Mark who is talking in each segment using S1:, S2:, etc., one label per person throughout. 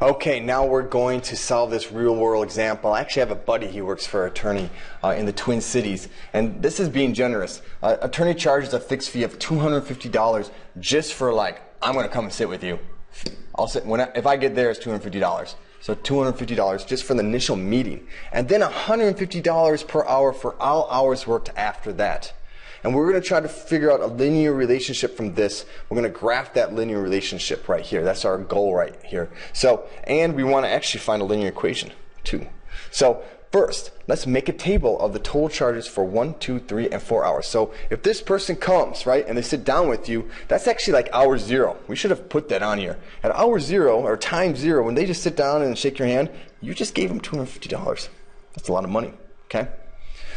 S1: Okay, now we're going to solve this real world example. I actually have a buddy, he works for an attorney in the Twin Cities, and this is being generous. Attorney charges a fixed fee of $250 just for I'm going to come and sit with you. If I get there, it's $250. So $250 just for the initial meeting. And then $150 per hour for all hours worked after that. And we're going to try to figure out a linear relationship from this. We're going to graph that linear relationship right here. That's our goal right here. And we want to actually find a linear equation too. So first, let's make a table of the total charges for 1, 2, 3, and 4 hours. So if this person comes, right, and they sit down with you, that's actually like hour 0. We should have put that on here. At hour 0 or time 0, when they just sit down and shake your hand, you just gave them $250. That's a lot of money, okay?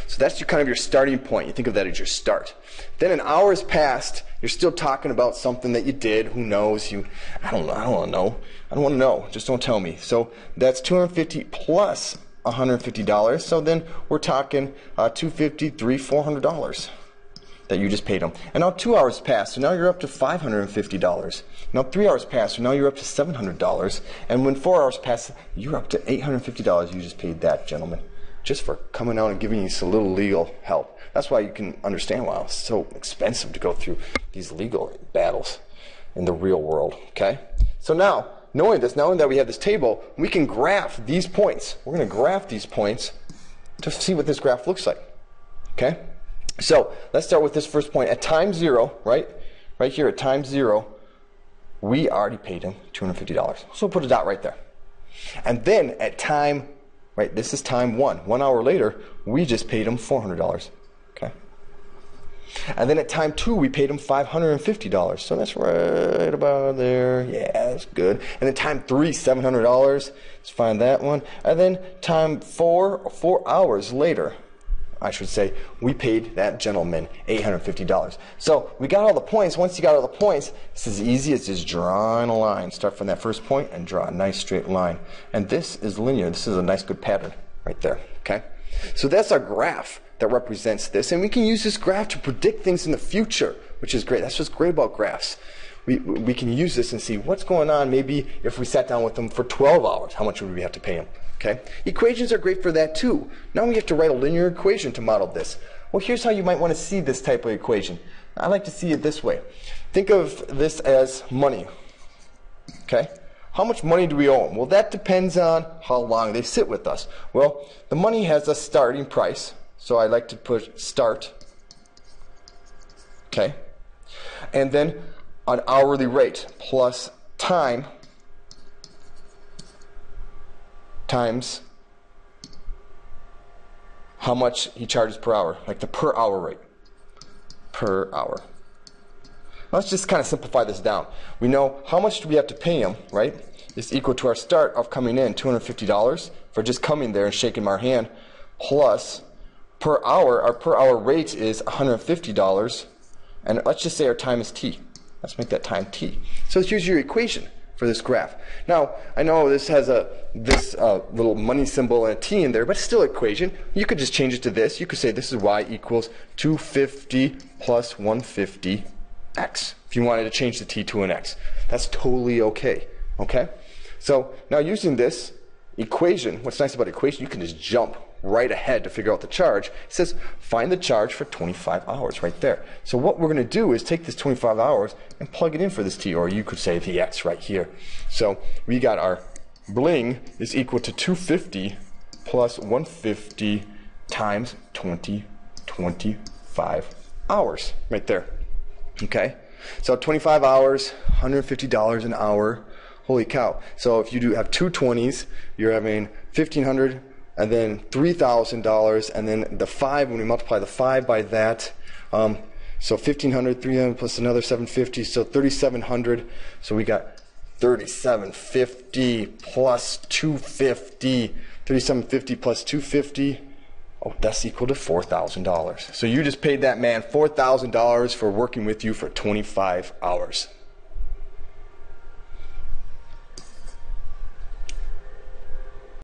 S1: So that's kind of your starting point. You think of that as your start. Then an hour has passed. You're still talking about something that you did. Who knows? I don't want to know. I don't want to know. Just don't tell me. So that's $250 plus $150. So then we're talking $250, $300, $400 that you just paid them. And now 2 hours passed. So now you're up to $550. Now 3 hours passed. So now you're up to $700. And when 4 hours passed, you're up to $850 you just paid that gentleman, just for coming out and giving you some little legal help. That's why you can understand why it's so expensive to go through these legal battles in the real world, okay? So now, knowing that we have this table, we can graph these points. We're going to graph these points to see what this graph looks like, okay? So let's start with this first point. At time 0, right here at time 0, we already paid him $250. So we'll put a dot right there. And then at time, this is time 1. 1 hour later, we just paid him $400. Okay. And then at time 2, we paid him $550. So that's right about there. Yeah, that's good. And then time 3, $700. Let's find that one. And then time 4 hours later, I should say, we paid that gentleman $850. So we got all the points. Once you got all the points, it's as easy as just drawing a line. Start from that first point and draw a nice straight line. And this is linear. This is a nice good pattern right there. Okay? So that's our graph that represents this. And we can use this graph to predict things in the future, which is great. That's what's great about graphs. We can use this and see what's going on. Maybe if we sat down with them for 12 hours, how much would we have to pay them? Okay? Equations are great for that too. Now we have to write a linear equation to model this. Well, here's how you might want to see this type of equation. I like to see it this way. Think of this as money. Okay? How much money do we owe them? Well, that depends on how long they sit with us. Well, the money has a starting price, so I like to put start. Okay? And then an hourly rate plus time times how much he charges per hour, like the per hour rate. Per hour. Let's just kind of simplify this down. We know how much do we have to pay him, right? Is equal to our start of coming in, $250 for just coming there and shaking our hand, plus per hour, our per hour rate is $150, and let's just say our time is t. Let's make that time t. So here's your equation for this graph. Now, I know this has this little money symbol and a t in there, but it's still an equation. You could just change it to this. You could say this is y equals 250 plus 150x. If you wanted to change the t to an x, that's totally okay. Okay? So now using this equation, what's nice about equation, you can just jump right ahead to figure out the charge. It says find the charge for 25 hours right there. So what we're going to do is take this 25 hours and plug it in for this t, or you could say the x right here. So we got our bling is equal to 250 plus 150 times 25 hours right there. Okay? So 25 hours, $150 an hour. Holy cow. So if you do have two 20s, you're having $1,500 and then $3,000, and then the 5, when we multiply the 5 by that, so $1,500, 300 plus another 750, so 3,700. So we got 3,750 plus 250, 3,750 plus 250. Oh, that's equal to $4,000. So you just paid that man $4,000 for working with you for 25 hours.